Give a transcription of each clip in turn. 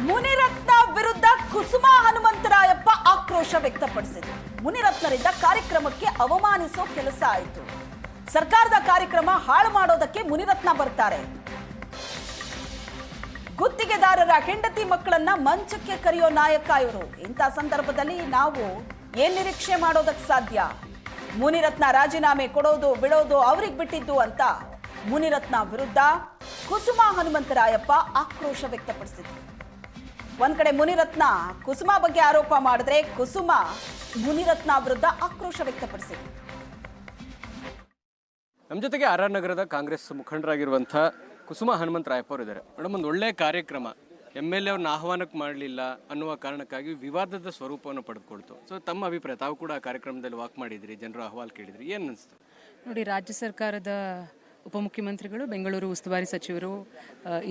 ಮುನಿರತ್ನ ವಿರುದ್ಧ ಕುಸುಮಾ ಹನುಮಂತರಾಯಪ್ಪ ಆಕ್ರೋಶ ವ್ಯಕ್ತಪಡಿಸಿದರು. ಮುನಿರತ್ನರಿಂದ ಕಾರ್ಯಕ್ರಮಕ್ಕೆ ಅವಮಾನಿಸೋ ಕೆಲಸ ಆಯಿತು. ಸರ್ಕಾರದ ಕಾರ್ಯಕ್ರಮ ಹಾಳು ಮಾಡೋದಕ್ಕೆ ಮುನಿರತ್ನ ಬರ್ತಾರೆ. ಗುತ್ತಿಗೆದಾರರ ಹೆಂಡತಿ ಮಕ್ಕಳನ್ನ ಮಂಚಕ್ಕೆ ಕರೆಯೋ ನಾಯಕ ಇವರು. ಇಂಥ ಸಂದರ್ಭದಲ್ಲಿ ನಾವು ಏನ್ ನಿರೀಕ್ಷೆ ಮಾಡೋದಕ್ಕೆ ಸಾಧ್ಯ? ಮುನಿರತ್ನ ರಾಜೀನಾಮೆ ಕೊಡೋದು ಬಿಡೋದು ಅವ್ರಿಗೆ ಬಿಟ್ಟಿದ್ದು ಅಂತ ಮುನಿರತ್ನ ವಿರುದ್ಧ ಕುಸುಮಾ ಹನುಮಂತರಾಯಪ್ಪ ಆಕ್ರೋಶ ವ್ಯಕ್ತಪಡಿಸಿದ್ರು. ಒಂದ್ ಕಡೆ ಮುನಿರತ್ನ ಕುಸುಮಾ ಬಗ್ಗೆ ಆರೋಪ ಮಾಡಿದ್ರೆ, ಕುಸುಮಾ ಮುನಿರತ್ನ ವಿರುದ್ಧ ಆಕ್ರೋಶ ವ್ಯಕ್ತಪಡಿಸಿದ್ರು. ನಮ್ಮ ಜೊತೆಗೆ ಆರ್ ಆರ್ ನಗರದ ಕಾಂಗ್ರೆಸ್ ಮುಖಂಡರಾಗಿರುವಂತಹ ಕುಸುಮಾ ಹನುಮಂತರಾಯಪ್ಪ ಅವರು ಇದ್ದಾರೆ. ಮೇಡಮ್, ಒಂದು ಒಳ್ಳೆಯ ಕಾರ್ಯಕ್ರಮ MLA ಅವ್ರನ್ನ ಆಹ್ವಾನಕ್ಕೆ ಮಾಡಲಿಲ್ಲ ಅನ್ನುವ ಕಾರಣಕ್ಕಾಗಿ ವಿವಾದದ ಸ್ವರೂಪವನ್ನು ಪಡೆದುಕೊಳ್ತು. ಸೊ ತಮ್ಮ ಅಭಿಪ್ರಾಯ, ತಾವು ಕೂಡ ಆ ಕಾರ್ಯಕ್ರಮದಲ್ಲಿ ವಾಕ್ ಮಾಡಿದ್ರಿ, ಜನರ ಅಹವಾಲು ಕೇಳಿದ್ರಿ, ಏನು ಅನಿಸ್ತು? ನೋಡಿ, ರಾಜ್ಯ ಸರ್ಕಾರದ ಉಪಮುಖ್ಯಮಂತ್ರಿಗಳು, ಬೆಂಗಳೂರು ಉಸ್ತುವಾರಿ ಸಚಿವರು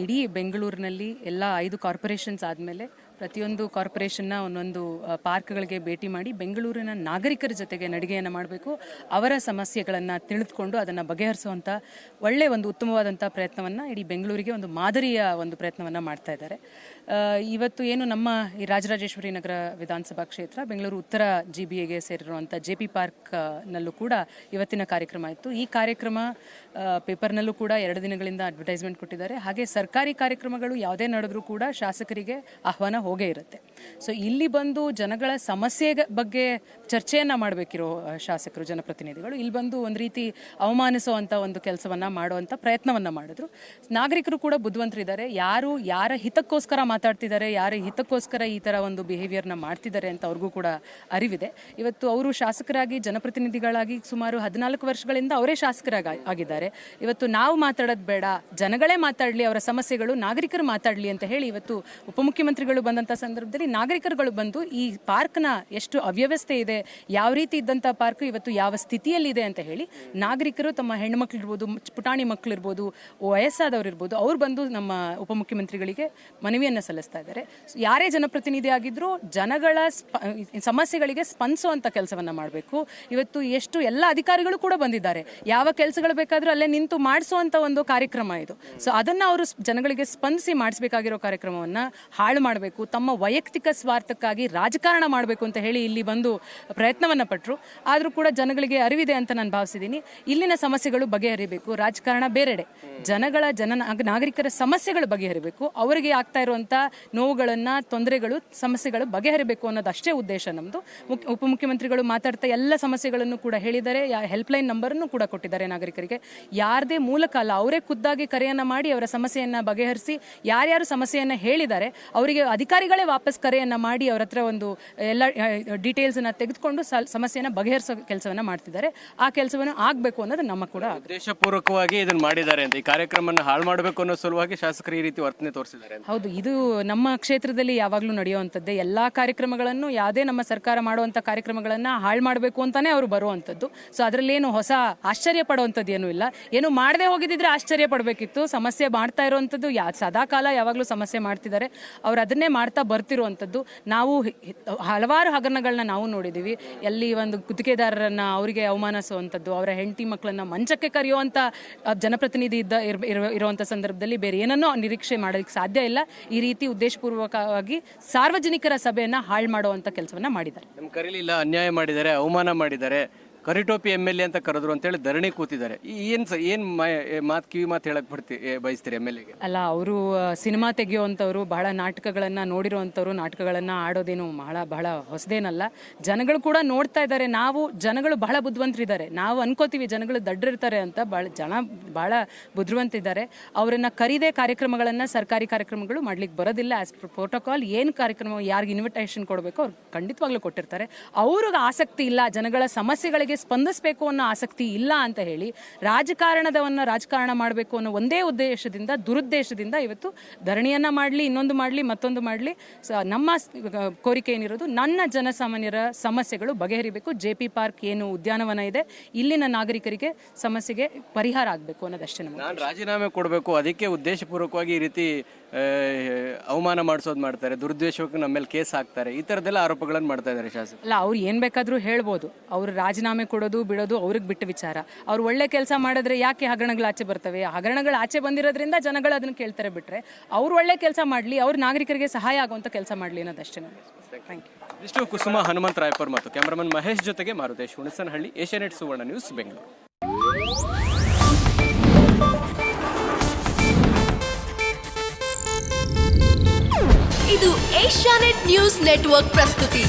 ಇಡೀ ಬೆಂಗಳೂರಿನಲ್ಲಿ ಎಲ್ಲ 5 ಕಾರ್ಪೊರೇಷನ್ಸ್ ಆದಮೇಲೆ ಪ್ರತಿಯೊಂದು ಕಾರ್ಪೊರೇಷನ್ನ ಒಂದೊಂದು ಪಾರ್ಕ್ಗಳಿಗೆ ಭೇಟಿ ಮಾಡಿ ಬೆಂಗಳೂರಿನ ನಾಗರಿಕರ ಜೊತೆಗೆ ನಡಿಗೆಯನ್ನು ಮಾಡಬೇಕು, ಅವರ ಸಮಸ್ಯೆಗಳನ್ನು ತಿಳಿದುಕೊಂಡು ಅದನ್ನು ಬಗೆಹರಿಸುವಂಥ ಒಳ್ಳೆಯ ಒಂದು ಉತ್ತಮವಾದಂಥ ಪ್ರಯತ್ನವನ್ನು ಇಡೀ ಬೆಂಗಳೂರಿಗೆ ಒಂದು ಮಾದರಿಯ ಒಂದು ಪ್ರಯತ್ನವನ್ನು ಮಾಡ್ತಾ ಇದ್ದಾರೆ. ಇವತ್ತು ಏನು ನಮ್ಮ ಈ ರಾಜರಾಜೇಶ್ವರಿ ನಗರ ವಿಧಾನಸಭಾ ಕ್ಷೇತ್ರ ಬೆಂಗಳೂರು ಉತ್ತರ GBAಗೆ ಸೇರಿರುವಂಥ JP ಪಾರ್ಕ್ನಲ್ಲೂ ಕೂಡ ಇವತ್ತಿನ ಕಾರ್ಯಕ್ರಮ ಇತ್ತು. ಈ ಕಾರ್ಯಕ್ರಮ ಪೇಪರ್ನಲ್ಲೂ ಕೂಡ 2 ದಿನಗಳಿಂದ ಅಡ್ವರ್ಟೈಸ್ಮೆಂಟ್ ಕೊಟ್ಟಿದ್ದಾರೆ. ಹಾಗೆ ಸರ್ಕಾರಿ ಕಾರ್ಯಕ್ರಮಗಳು ಯಾವುದೇ ನಡೆದ್ರೂ ಕೂಡ ಶಾಸಕರಿಗೆ ಆಹ್ವಾನ ಹೋಗೇ ಇರುತ್ತೆ. ಸೊ ಇಲ್ಲಿ ಬಂದು ಜನಗಳ ಸಮಸ್ಯೆ ಬಗ್ಗೆ ಚರ್ಚೆಯನ್ನು ಮಾಡಬೇಕಿರೋ ಶಾಸಕರು, ಜನಪ್ರತಿನಿಧಿಗಳು ಇಲ್ಲಿ ಬಂದು ಒಂದು ರೀತಿ ಅವಮಾನಿಸುವಂಥ ಒಂದು ಕೆಲಸವನ್ನು ಮಾಡುವಂಥ ಪ್ರಯತ್ನವನ್ನು ಮಾಡಿದ್ರು. ನಾಗರಿಕರು ಕೂಡ ಬುದ್ಧಿವಂತರಿದ್ದಾರೆ. ಯಾರ ಹಿತಕ್ಕೋಸ್ಕರ ಮಾತಾಡ್ತಿದ್ದಾರೆ, ಯಾರ ಹಿತಕ್ಕೋಸ್ಕರ ಈ ಥರ ಒಂದು ಬಿಹೇವಿಯರ್ನ ಮಾಡ್ತಿದ್ದಾರೆ ಅಂತ ಅವ್ರಿಗೂ ಕೂಡ ಅರಿವಿದೆ. ಇವತ್ತು ಅವರು ಶಾಸಕರಾಗಿ, ಜನಪ್ರತಿನಿಧಿಗಳಾಗಿ ಸುಮಾರು 14 ವರ್ಷಗಳಿಂದ ಅವರೇ ಶಾಸಕರಾಗಿ ಆಗಿದ್ದಾರೆ. ಇವತ್ತು ನಾವು ಮಾತಾಡೋದು ಬೇಡ, ಜನಗಳೇ ಮಾತಾಡಲಿ, ಅವರ ಸಮಸ್ಯೆಗಳು ನಾಗರಿಕರು ಮಾತಾಡಲಿ ಅಂತ ಹೇಳಿ ಇವತ್ತು ಉಪಮುಖ್ಯಮಂತ್ರಿಗಳು ಬಂದಂಥ ಸಂದರ್ಭದಲ್ಲಿ ನಾಗರಿಕರುಗಳು ಬಂದು ಈ ಪಾರ್ಕ್ನ ಎಷ್ಟು ಅವ್ಯವಸ್ಥೆ ಇದೆ, ಯಾವ ರೀತಿ ಇದ್ದಂಥ ಪಾರ್ಕ್ ಇವತ್ತು ಯಾವ ಸ್ಥಿತಿಯಲ್ಲಿದೆ ಅಂತ ಹೇಳಿ ನಾಗರಿಕರು, ತಮ್ಮ ಹೆಣ್ಣುಮಕ್ಳಿರ್ಬೋದು, ಪುಟಾಣಿ ಮಕ್ಕಳಿರ್ಬೋದು, ವಯಸ್ಸಾದವ್ರು ಇರ್ಬೋದು, ಅವ್ರು ಬಂದು ನಮ್ಮ ಉಪಮುಖ್ಯಮಂತ್ರಿಗಳಿಗೆ ಮನವಿಯನ್ನು ಸಲ್ಲಿಸ್ತಾ ಇದ್ದಾರೆ. ಯಾರೇ ಜನಪ್ರತಿನಿಧಿ ಆಗಿದ್ರೂ ಜನಗಳ ಸಮಸ್ಯೆಗಳಿಗೆ ಸ್ಪಂದಿಸುವಂಥ ಕೆಲಸವನ್ನು ಮಾಡಬೇಕು. ಇವತ್ತು ಎಷ್ಟು ಎಲ್ಲ ಅಧಿಕಾರಿಗಳು ಕೂಡ ಬಂದಿದ್ದಾರೆ, ಯಾವ ಕೆಲಸಗಳು ಬೇಕಾದರೂ ಅಲ್ಲೇ ನಿಂತು ಮಾಡಿಸುವಂಥ ಒಂದು ಕಾರ್ಯಕ್ರಮ ಇದು. ಸೊ ಅದನ್ನು ಅವರು ಜನಗಳಿಗೆ ಸ್ಪಂದಿಸಿ ಮಾಡಿಸಬೇಕಾಗಿರೋ ಕಾರ್ಯಕ್ರಮವನ್ನು ಹಾಳು ಮಾಡಬೇಕು, ತಮ್ಮ ವೈಯಕ್ತಿಕ ಸ್ವಾರ್ಥಕ್ಕಾಗಿ ರಾಜಕಾರಣ ಮಾಡಬೇಕು ಅಂತ ಹೇಳಿ ಇಲ್ಲಿ ಬಂದು ಪ್ರಯತ್ನವನ್ನು ಪಟ್ಟರು. ಆದರೂ ಕೂಡ ಜನಗಳಿಗೆ ಅರಿವಿದೆ ಅಂತ ನಾನು ಭಾವಿಸಿದ್ದೀನಿ. ಇಲ್ಲಿನ ಸಮಸ್ಯೆಗಳು ಬಗೆಹರಿಬೇಕು, ರಾಜಕಾರಣ ಬೇರೆಡೆ. ನಾಗರಿಕರ ಸಮಸ್ಯೆಗಳು ಬಗೆಹರಿಬೇಕು, ಅವರಿಗೆ ಆಗ್ತಾ ಇರುವಂಥ ನೋವುಗಳನ್ನು, ತೊಂದರೆಗಳು, ಸಮಸ್ಯೆಗಳು ಬಗೆಹರಿಬೇಕು ಅನ್ನೋದು ಅಷ್ಟೇ ಉದ್ದೇಶ ನಮ್ಮದು. ಉಪಮುಖ್ಯಮಂತ್ರಿಗಳು ಮಾತಾಡ್ತಾ ಎಲ್ಲ ಸಮಸ್ಯೆಗಳನ್ನು ಕೂಡ ಹೇಳಿದ್ದಾರೆ. ಹೆಲ್ಪ್ಲೈನ್ ನಂಬರನ್ನು ಕೂಡ ಕೊಟ್ಟಿದ್ದಾರೆ ನಾಗರಿಕರಿಗೆ. ಯಾರದೇ ಮೂಲಕ ಅಲ್ಲ, ಅವರೇ ಖುದ್ದಾಗಿ ಕರೆಯನ್ನು ಮಾಡಿ ಅವರ ಸಮಸ್ಯೆಯನ್ನು ಬಗೆಹರಿಸಿ, ಯಾರ್ಯಾರು ಸಮಸ್ಯೆಯನ್ನು ಹೇಳಿದ್ದಾರೆ ಅವರಿಗೆ ಅಧಿಕಾರಿಗಳೇ ವಾಪಸ್ ಕರೆಯನ್ನು ಮಾಡಿ ಅವರ ಹತ್ರ ಒಂದು ಎಲ್ಲ ಡೀಟೇಲ್ಸನ್ನು ತೆಗೆದುಕೊಂಡು ಸಮಸ್ಯೆಯನ್ನು ಬಗೆಹರಿಸೋ ಕೆಲಸವನ್ನು ಮಾಡ್ತಿದ್ದಾರೆ. ಆ ಕೆಲಸವನ್ನು ಆಗಬೇಕು ಅನ್ನೋದು ನಮ್ಮ ಕೂಡ ಉದ್ದೇಶಪೂರ್ವಕವಾಗಿ ಇದನ್ನು ಮಾಡಿದ್ದಾರೆ ಅಂತ, ಈ ಕಾರ್ಯಕ್ರಮವನ್ನು ಹಾಳು ಮಾಡಬೇಕು ಅನ್ನೋ ಸಲುವಾಗಿ ಶಾಸಕರು ಈ ರೀತಿ ವರ್ತನೆ ತೋರಿಸಿದ್ದಾರೆ. ಹೌದು, ಇದು ನಮ್ಮ ಕ್ಷೇತ್ರದಲ್ಲಿ ಯಾವಾಗಲೂ ನಡೆಯುವಂಥದ್ದೇ. ಎಲ್ಲ ಕಾರ್ಯಕ್ರಮಗಳನ್ನು, ಯಾವುದೇ ನಮ್ಮ ಸರ್ಕಾರ ಮಾಡುವಂಥ ಕಾರ್ಯಕ್ರಮಗಳನ್ನು ಹಾಳು ಮಾಡಬೇಕು ಅಂತಾನೆ ಅವರು ಬರುವಂಥದ್ದು. ಸೊ ಅದರಲ್ಲೇನು ಹೊಸ ಆಶ್ಚರ್ಯ ಪಡುವಂಥದ್ದು ಏನೂ ಇಲ್ಲ. ಏನು ಮಾಡದೆ ಹೋಗಿದ್ದಿದ್ರೆ ಆಶ್ಚರ್ಯ ಪಡಬೇಕಿತ್ತು. ಸಮಸ್ಯೆ ಮಾಡ್ತಾ ಇರುವಂಥದ್ದು ಸದಾ ಕಾಲ ಯಾವಾಗಲೂ ಸಮಸ್ಯೆ ಮಾಡ್ತಿದ್ದಾರೆ. ಅವ್ರು ಅದನ್ನೇ ಮಾಡ್ತಾ ಬರ್ತಿರುವಂಥದ್ದು. ನಾವು ಹಲವಾರು ಹಗರಣಗಳನ್ನ ನಾವು ನೋಡಿದ್ದೀವಿ. ಎಲ್ಲಿ ಒಂದು ಗುತ್ತಿಗೆದಾರರನ್ನ ಅವರಿಗೆ ಅವಮಾನಿಸುವಂಥದ್ದು, ಅವರ ಹೆಂಡತಿ ಮಕ್ಕಳನ್ನ ಮಂಚಕ್ಕೆ ಕರೆಯುವಂಥ ಜನಪ್ರತಿನಿಧಿ ಇರುವಂಥ ಸಂದರ್ಭದಲ್ಲಿ ಬೇರೆ ಏನನ್ನೂ ನಿರೀಕ್ಷೆ ಮಾಡೋದಕ್ಕೆ ಸಾಧ್ಯ ಇಲ್ಲ. ಈ ರೀತಿ ಉದ್ದೇಶಪೂರ್ವಕವಾಗಿ ಸಾರ್ವಜನಿಕರ ಸಭೆಯನ್ನು ಹಾಳು ಮಾಡುವಂಥ ಕೆಲಸವನ್ನ ಮಾಡಿದ್ದಾರೆ. ಕರೀಲಿಲ್ಲ, ಅನ್ಯಾಯ ಮಾಡಿದ್ದಾರೆ, ಅವಮಾನ ಮಾಡಿದ್ದಾರೆ, ಕರಿಟೋಪಿ MLA ಅಂತ ಕರೆದ್ರು ಅಂತೇಳಿ ಧರಣಿ ಕೂತಿದ್ದಾರೆ. ಏನು ಕಿವಿ ಮಾತು ಹೇಳಕ್ ಬಯಸ್ತೀರಿ MLAಗೆ? ಅಲ್ಲ, ಅವರು ಸಿನಿಮಾ ತೆಗೆಯುವಂಥವ್ರು, ಬಹಳ ನಾಟಕಗಳನ್ನು ನೋಡಿರುವಂಥವ್ರು, ನಾಟಕಗಳನ್ನು ಆಡೋದೇನು ಬಹಳ ಹೊಸದೇನಲ್ಲ. ಜನಗಳು ಕೂಡ ನೋಡ್ತಾ ಇದ್ದಾರೆ. ಜನಗಳು ಬಹಳ ಬುದ್ಧಿವಂತರಿದ್ದಾರೆ. ನಾವು ಅನ್ಕೋತೀವಿ ಜನಗಳು ದಡ್ಡರಿರ್ತಾರೆ ಅಂತ, ಬಹಳ ಬುದ್ಧಿವಂತಿದ್ದಾರೆ. ಅವರನ್ನ ಕರೀದೆ ಕಾರ್ಯಕ್ರಮಗಳನ್ನು, ಸರ್ಕಾರಿ ಕಾರ್ಯಕ್ರಮಗಳು ಮಾಡ್ಲಿಕ್ಕೆ ಬರೋದಿಲ್ಲ. ಆಸ್ ಪ್ರೋಟೋಕಾಲ್ ಏನು ಕಾರ್ಯಕ್ರಮ ಯಾರಿಗೆ ಇನ್ವಿಟೇಷನ್ ಕೊಡಬೇಕು ಅವ್ರು ಖಂಡಿತವಾಗ್ಲೂ ಕೊಟ್ಟಿರ್ತಾರೆ. ಅವ್ರಿಗೆ ಆಸಕ್ತಿ ಇಲ್ಲ, ಜನಗಳ ಸಮಸ್ಯೆಗಳಿಗೆ ಸ್ಪಂದಿಸಬೇಕು ಅನ್ನೋ ಆಸಕ್ತಿ ಇಲ್ಲ ಅಂತ ಹೇಳಿ ರಾಜಕಾರಣ ಮಾಡಬೇಕು ಅನ್ನೋ ಒಂದೇ ಉದ್ದೇಶದಿಂದ, ದುರುದ್ದೇಶದಿಂದ ಇವತ್ತು ಧರಣಿಯನ್ನ ಮಾಡಲಿ, ಇನ್ನೊಂದು ಮಾಡಲಿ, ಮತ್ತೊಂದು ಮಾಡಲಿ. ನಮ್ಮ ಕೋರಿಕೆ ಏನಿರೋದು, ನನ್ನ ಜನಸಾಮಾನ್ಯರ ಸಮಸ್ಯೆಗಳು ಬಗೆಹರಿಬೇಕು. JP ಪಾರ್ಕ್ ಏನು ಉದ್ಯಾನವನ ಇದೆ, ಇಲ್ಲಿನ ನಾಗರಿಕರಿಗೆ ಸಮಸ್ಯೆಗೆ ಪರಿಹಾರ ಆಗಬೇಕು ಅನ್ನೋದಷ್ಟೇ. ನಾನು ರಾಜೀನಾಮೆ ಕೊಡಬೇಕು, ಅದಕ್ಕೆ ಉದ್ದೇಶಪೂರ್ವಕವಾಗಿ ಈ ರೀತಿ ಅವಮಾನ ಮಾಡಿಸೋದು ಮಾಡ್ತಾರೆ, ದುರುದ್ದೇಶಕ್ಕೆ ನಮ್ಮ ಮೇಲೆ ಕೇಸ್ ಹಾಕ್ತಾರೆ, ಈ ಥರದ್ದೆಲ್ಲ ಆರೋಪಗಳನ್ನು ಮಾಡ್ತಾ ಇದ್ದಾರೆ ಶಾಸಕರು. ಅಲ್ಲ, ಅವ್ರು ಏನು ಬೇಕಾದರೂ ಹೇಳ್ಬೋದು. ಅವರು ರಾಜೀನಾಮೆ ರಾಜೀನಾಮೆ ಕೊಡೋದು ಬಿಡೋದು ಅವ್ರಿಗೆ ಬಿಟ್ಟ ವಿಚಾರ. ಅವ್ರು ಒಳ್ಳೆ ಕೆಲಸ ಮಾಡಿದ್ರೆ ಯಾಕೆ ಹಗರಣಗಳು ಆಚೆ ಬರ್ತವೆ? ಹಗರಣಗಳು ಆಚೆ ಬಂದಿರೋದ್ರಿಂದ ಜನಗಳು ಅದನ್ನು ಕೇಳ್ತಾರೆ. ಬಿಟ್ಟರೆ ಅವ್ರು ಒಳ್ಳೆ ಕೆಲಸ ಮಾಡಲಿ, ಅವ್ರ ನಾಗರಿಕರಿಗೆ ಸಹಾಯ ಆಗುವಂಥ ಕೆಲಸ ಮಾಡಲಿ ಅನ್ನೋದಷ್ಟೇ. Thank you. ಇಷ್ಟು ಕುಸುಮಾ ಹನುಮಂತರಾಯಪುರ ಮತ್ತು ಕ್ಯಾಮರಾಮನ್ ಮಹೇಶ್ ಜೊತೆಗೆ ಮಾರುತೇಶ್ ಹುಣಸನಹಳ್ಳಿ, ಏಷ್ಯಾನೆಟ್ ಸುವರ್ಣ ನ್ಯೂಸ್, ಬೆಂಗಳೂರು. ಇದು ಏಷ್ಯಾನೆಟ್ ನ್ಯೂಸ್ ನೆಟ್ವರ್ಕ್ ಪ್ರಸ್ತುತಿ.